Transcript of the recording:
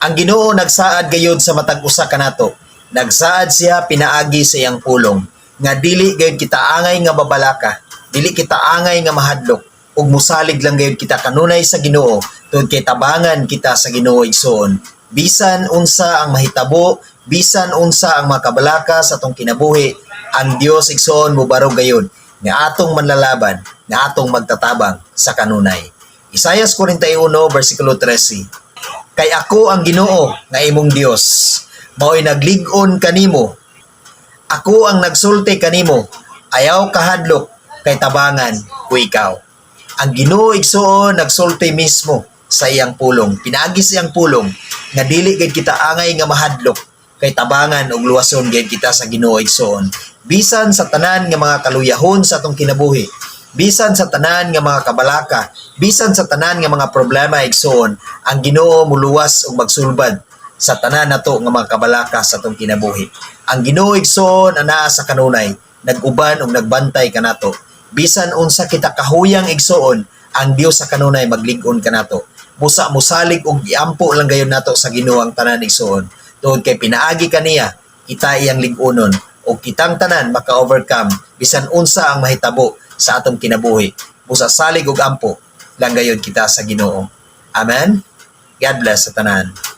Ang Ginoo nagsaad gayud sa matag usa kanato. Nagsaad siya pinaagi sa iyang pulong nga dili gayud kita angay nga babalaka, dili kita angay nga mahadlok, ug musalig lang gayud kita kanunay sa Ginoo tungod kay tabangan kita sa Ginoo igsoon. Bisan unsa ang mahitabo, bisan unsa ang makabalaka sa atong kinabuhi, ang Dios igsoon mobarog gayud nga atong manlalaban, nga atong magtatabang sa kanunay. Isaias 41 versikulo 13. Kay ako ang Ginoo nga imong Dios, mao'y naglig-on kanimo. Ako ang nagsulti kanimo, ayaw kahadlok, kay tabangan ko ikaw. Ang Ginoo igsoon nagsulti mismo sa iyang pulong, pinaagi sa iyang pulong nga dili gid kita angay nga mahadlok, kay tabangan ug luwason gid kita sa Ginoo igsoon. Bisan sa tanan nga mga kaluyahon sa atong kinabuhi, bisan sa tanan nga mga kabalaka, bisan sa tanan nga mga problema igsoon, ang Ginoo muluwas ug magsulbad sa tanan nato nga mga kabalaka sa atong kinabuhi. Ang Ginoo igsoon anaa sa kanunay, nag-uban ug nagbantay kanato. Bisan unsa kita kahuyang igsoon, ang Dios sa kanunay maglig-on kanato. Busa musalig og giampo lang gayon nato sa Ginoo ang tanan igsoon. Tungod kay pinaagi kaniya, kita iyang lig-onon o kitang tanan maka-overcome bisan unsa ang mahitabo sa atong kinabuhi. Busa salig og ampo lang gayon kita sa Ginoo. Amen. God bless sa tanan.